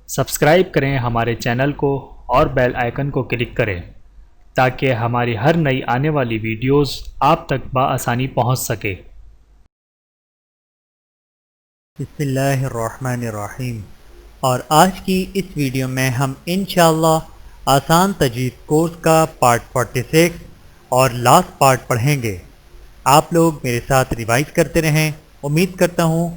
Subscribe کریں ہمارے channel کو اور بیل آئیکن کو کلک کریں تاکہ ہماری ہر نئی آنے والی ویڈیوز آپ تک بآسانی پہنچ سکے۔ بسم اللہ الرحمن الرحیم۔ اور آج کی اس ویڈیو میں ہم انشاءاللہ آسان تجوید کورس کا پارٹ 46 اور لاسٹ پارٹ پڑھیں گے۔ آپ لوگ میرے ساتھ ریوائز کرتے رہیں۔ امید کرتا ہوں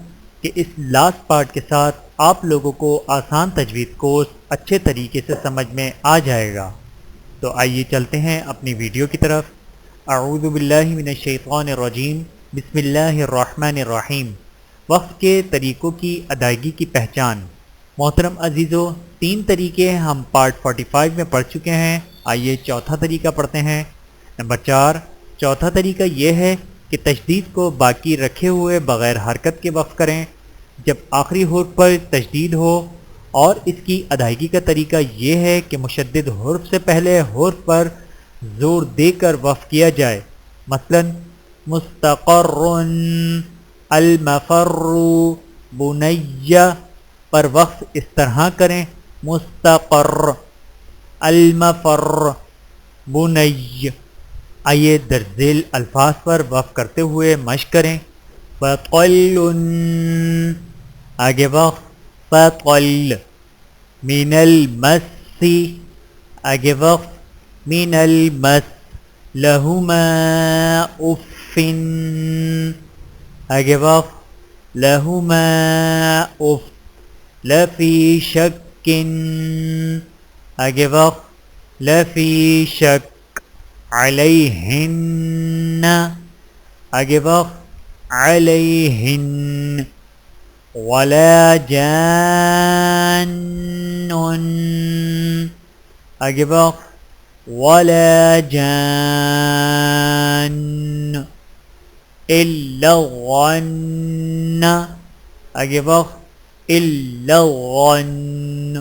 کہ اس لاسٹ پارٹ کے ساتھ آپ لوگوں کو آسان تجوید کورس اچھے طریقے سے سمجھ میں آ جائے گا۔ تو آئیے چلتے ہیں اپنی ویڈیو کی طرف۔ اعوذ باللہ من الشیطان الرجیم، بسم اللہ الرحمن الرحیم۔ وقف کے طریقوں کی ادائیگی کی پہچان۔ محترم عزیزو، 3 طریقے ہم پارٹ 45 میں پڑھ چکے ہیں۔ آئیے چوتھا طریقہ پڑھتے ہیں۔ نمبر 4، چوتھا طریقہ یہ ہے کہ تشدید کو باقی رکھے ہوئے بغیر حرکت کے وقف کریں جب آخری حرف پر تشدید ہو، اور اس کی ادائیگی کا طریقہ یہ ہے کہ مشدد حرف سے پہلے حرف پر زور دے کر وقف کیا جائے۔ مثلا مستقر، المفر، بنی پر وقف اس طرح کریں، مستقر، المفر، بنی۔ آئیے درج ذیل الفاظ پر وقف کرتے ہوئے مشق کریں۔ فَطَلٌ، آگے وقف، فَطَلٌ۔ من المس، آگے وقف، من المس۔ لہما اف، آگے وقف، لہما اف۔ لفی شک، آگے وقف، لفی شک۔ علیہن، آگے وقف، علیہن۔ ولا جان، آگے وقف، ولا جان۔ الا الظن، آگے وقف، الا الظن۔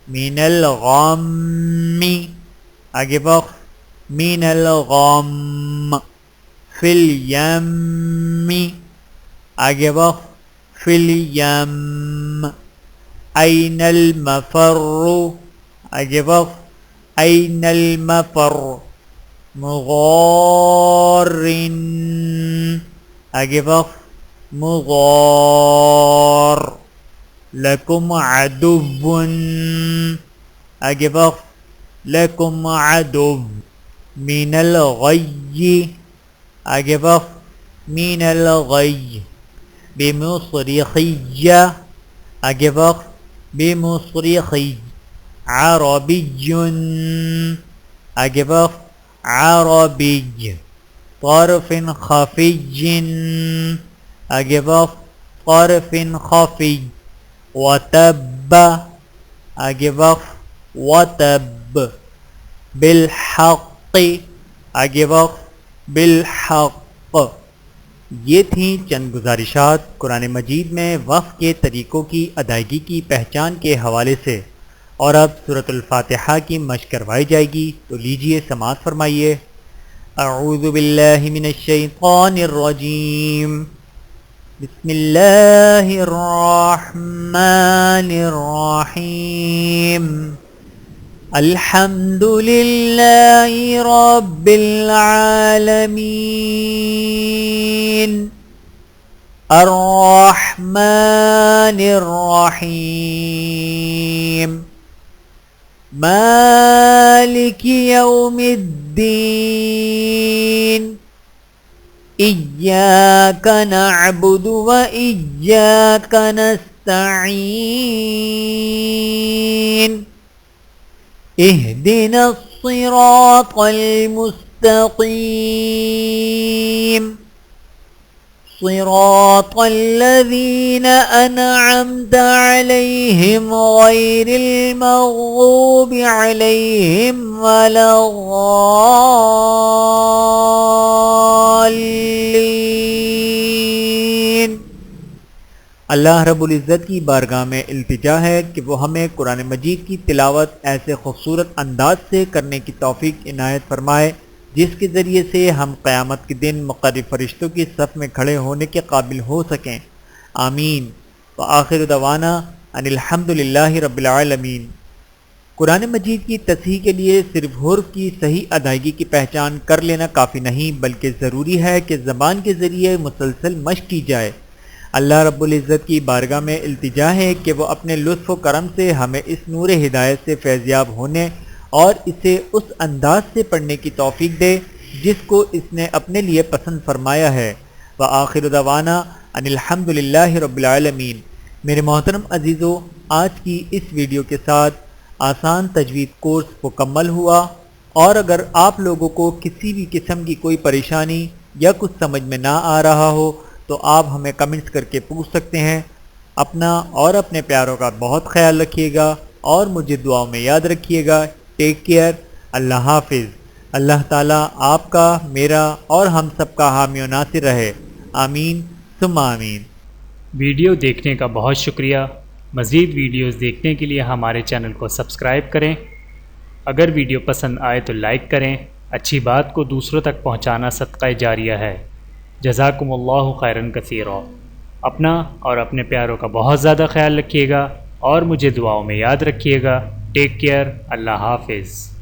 من الغم، آگے وقف، من الغم۔ فی الیم، آگے وقف، فی الیم۔ این المفر، آگے وقف، این المفر۔ مغار، آگے وقف، مغار۔ لکم عدو، آگے وقف، لکم عدو۔ من الغی، آگے وقف، من الغی۔ بمصرخی، آگے وقف، بمصرخی۔ عربی، آگے وقف، عربی۔ طرف خفی، آگے وقف، طرف خفی۔ وتب، آگے وقف، وتب۔ بالحق، آگے وقف، بالحق۔ یہ تھیں چند گزارشات قرآن مجید میں وقف کے طریقوں کی ادائیگی کی پہچان کے حوالے سے، اور اب سورۃ الفاتحہ کی مشق کروائی جائے گی، تو لیجئے سماعت فرمائیے۔ اعوذ باللہ من الشیطان الرجیم، بسم اللہ الرحمن الرحیم۔ الحمد للہ رب العالمین، الرحمن الرحیم، مالک یوم الدین۔ ایاک نعبد و ایاک نستعین۔ اہدنا الصراط المستقیم، صراط الذین انعمت علیہم غیر المغضوب علیہم ولا الضالین۔ اللہ رب العزت کی بارگاہ میں التجا ہے کہ وہ ہمیں قرآن مجید کی تلاوت ایسے خوبصورت انداز سے کرنے کی توفیق عنایت فرمائے جس کے ذریعے سے ہم قیامت کے دن مقرب فرشتوں کی صف میں کھڑے ہونے کے قابل ہو سکیں۔ آمین۔ وآخر دعوانا ان الحمدللہ رب العالمین۔ قرآن مجید کی تصحیح کے لیے صرف حروف کی صحیح ادائیگی کی پہچان کر لینا کافی نہیں، بلکہ ضروری ہے کہ زبان کے ذریعے مسلسل مشق کی جائے۔ اللہ رب العزت کی بارگاہ میں التجا ہے کہ وہ اپنے لطف و کرم سے ہمیں اس نور ہدایت سے فیضیاب ہونے اور اسے اس انداز سے پڑھنے کی توفیق دے جس کو اس نے اپنے لیے پسند فرمایا ہے۔ وآخر دعوانا ان الحمدللہ رب العالمین۔ میرے محترم عزیزو، آج کی اس ویڈیو کے ساتھ آسان تجوید کورس مکمل ہوا، اور اگر آپ لوگوں کو کسی بھی قسم کی کوئی پریشانی یا کچھ سمجھ میں نہ آ رہا ہو تو آپ ہمیں کمنٹس کر کے پوچھ سکتے ہیں۔ اپنا اور اپنے پیاروں کا بہت خیال رکھیے گا اور مجھے دعاؤں میں یاد رکھیے گا۔ ٹیک کیئر، اللہ حافظ۔ اللہ تعالیٰ آپ کا، میرا اور ہم سب کا حامی و ناصر رہے، آمین ثم آمین۔ ویڈیو دیکھنے کا بہت شکریہ۔ مزید ویڈیوز دیکھنے کے لیے ہمارے چینل کو سبسکرائب کریں۔ اگر ویڈیو پسند آئے تو لائک کریں۔ اچھی بات کو دوسروں تک پہنچانا صدقہ جاریہ ہے۔ جزاکم اللہ خیرا کثیرا۔ اپنا اور اپنے پیاروں کا بہت زیادہ خیال رکھیے گا اور مجھے دعاؤں میں یاد رکھیے گا۔ ٹیک کیئر، اللہ حافظ۔